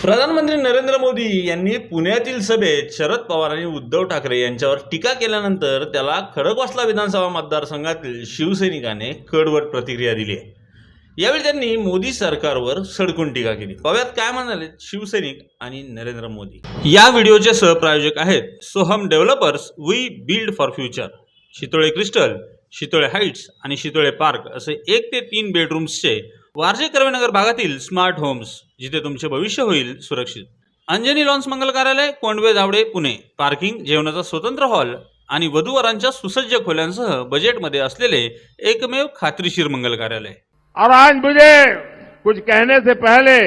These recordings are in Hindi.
प्रधानमंत्री नरेंद्र मोदी यांनी पुण्यातील सभेत शरद पवार आणि उद्धव ठाकरे यांच्यावर टीका केल्यानंतर त्याला खडकवासला विधानसभा मतदारसंघातील शिवसैनिकाने कडवट प्रतिक्रिया दिली आहे। यावेळी त्यांनी मोदी सरकारवर सडकून टीका केली। पाहुयात काय म्हणाले शिवसैनिक आणि नरेंद्र मोदी। या व्हिडिओचे सहप्रायोजक आहेत Soham developers, we build for future, Shitole crystal, Shitole heights आणि शितोळे पार्क असे 1 ते 3 बेडरूम्सचे वारजे कर्वेनगर भागातील स्मार्ट होम्स, जिथे तुमचे भविष्य होईल सुरक्षित। अंजनी लॉन्स मंगल कार्यालय, कोंडवे धावडे, पुणे। पार्किंग, जेवणाचा स्वतंत्र हॉल आणि वधूवरांच्या सुसज्ज खोल्यांसह बजेटमध्ये असलेले एकमेव खात्रीशीर मंगल कार्यालय। और आज मुझे कुछ कहने से पहले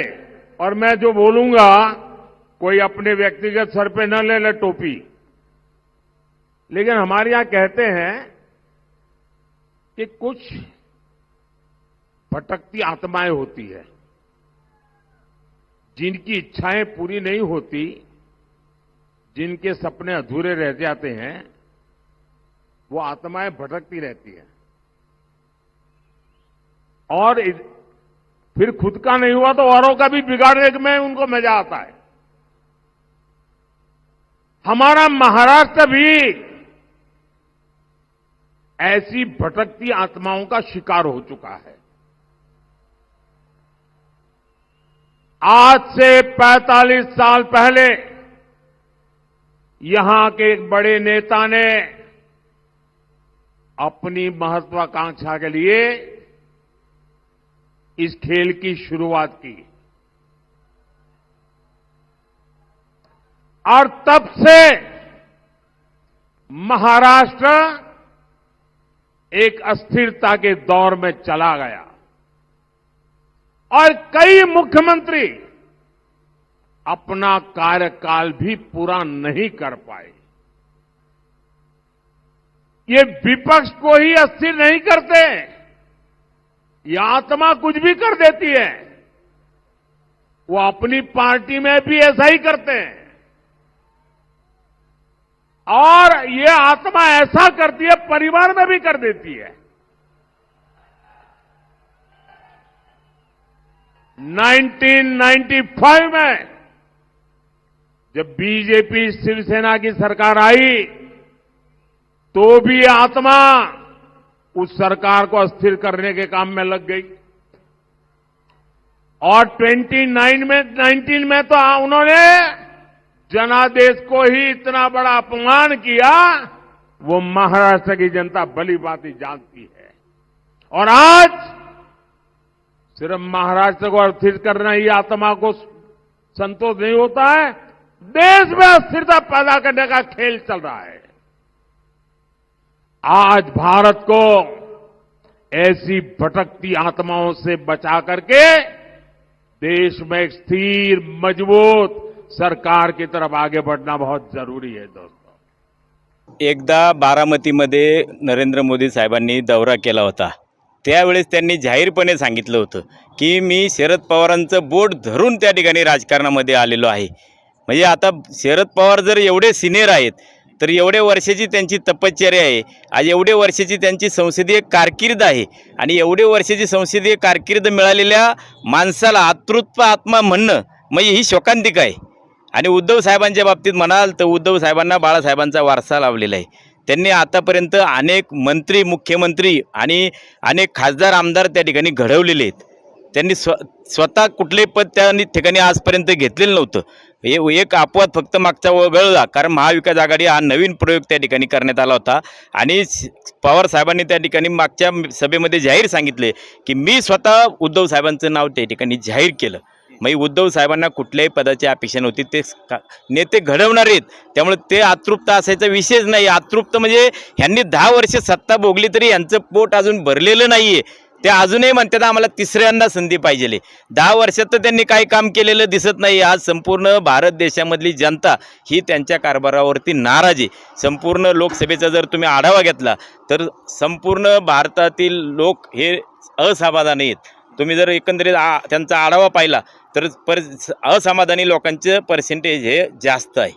और मैं जो बोलूंगा कोई अपने व्यक्तिगत सर पे न ले ले टोपी, लेकिन हमारे यहां कहते हैं कि कुछ भटकती आत्माएं होती है, जिनकी इच्छाएं पूरी नहीं होती, जिनके सपने अधूरे रह जाते हैं, वो आत्माएं भटकती रहती हैं और फिर खुद का नहीं हुआ तो औरों का भी बिगाड़ने में उनको मजा आता है। हमारा महाराष्ट्र भी ऐसी भटकती आत्माओं का शिकार हो चुका है। आज से 45 साल पहले यहां के एक बड़े नेता ने अपनी महत्वाकांक्षा के लिए इस खेल की शुरुआत की और तब से महाराष्ट्र एक अस्थिरता के दौर में चला गया और कई मुख्यमंत्री अपना कार्यकाल भी पूरा नहीं कर पाए। ये विपक्ष को ही अस्थिर नहीं करते, ये आत्मा कुछ भी कर देती है। वो अपनी पार्टी में भी ऐसा ही करते हैं और ये आत्मा ऐसा करती है, परिवार में भी कर देती है। 1995 में जब बीजेपी शिवसेना की सरकार आई तो भी ये आत्मा उस सरकार को अस्थिर करने के काम में लग गई और 19 में तो उन्होंने जनादेश को ही इतना बड़ा अपमान किया, वो महाराष्ट्र की जनता भली भांति जानती है। और आज सिर्फ महाराष्ट्र को अस्थिर करना ही आत्मा को संतोष नहीं होता है, देश में अस्थिरता पैदा करने का खेल चल रहा है। आज भारत को ऐसी भटकती आत्माओं से बचा करके देश में एक स्थिर, मजबूत सरकार की तरफ आगे बढ़ना बहुत जरूरी है। दोस्तों, एकदा बारामतीमध्ये नरेंद्र मोदी साहेबांनी दौरा केला होता। त्यावेळेस त्यांनी जाहीरपणे सांगितलं होतं की मी शरद पवारांचं बोट धरून त्या ठिकाणी राजकारणामध्ये आलेलो आहे। म्हणजे आता शरद पवार जर एवढे सिनियर आहेत तर एवढ्या वर्षाची त्यांची तपश्चर्या आहे, आज एवढे वर्षाची त्यांची संसदीय कारकीर्द आहे आणि एवढे वर्षाची संसदीय कारकीर्द मिळालेल्या माणसाला आतृत्व आत्मा म्हणणं म्हणजे ही शोकांतिका आहे। आणि उद्धव साहेबांच्या बाबतीत म्हणाल तर उद्धव साहेबांना बाळासाहेबांचा वारसा लाभलेला आहे। त्यांनी आतापर्यंत अनेक मंत्री, मुख्यमंत्री आणि अनेक खासदार, आमदार त्या ठिकाणी घडवलेले आहेत। त्यांनी स्वतः कुठले पद त्या ठिकाणी आजपर्यंत घेतलेलं नव्हतं। एक अपवाद फक्त मागचा वगळला, कारण महाविकास आघाडी हा नवीन प्रयोग त्या ठिकाणी करण्यात आला होता आणि पवार साहेबांनी त्या ठिकाणी मागच्या सभेमध्ये जाहीर सांगितले की मी स्वतः उद्धव साहेबांचं नाव त्या ठिकाणी जाहीर केलं। मग उद्धव साहेबांना कुठल्याही पदाची अपेक्षा नव्हती, ते नेते घडवणार आहेत, त्यामुळे ते अतृप्त असायचा विषयच नाही। अतृप्त म्हणजे ह्यांनी 10 वर्ष सत्ता भोगली तरी यांचं पोट अजून भरलेलं नाहीये। ते अजूनही म्हणतात आम्हाला तिसऱ्यांदा संधी पाहिजे। 10 वर्षात तर त्यांनी काही काम केलेलं दिसत नाही। आज संपूर्ण भारत देशामधली जनता ही त्यांच्या कारभारावरती नाराज आहे। संपूर्ण लोकसभेचा जर तुम्ही आढावा घेतला तर संपूर्ण भारतातील लोक हे असमाधानी आहेत। तुम्ही जर एकंदरीत त्यांचा आढावा पाहिला तर असमाधानी लोकांचं पर्सेंटेज हे जास्त आहे।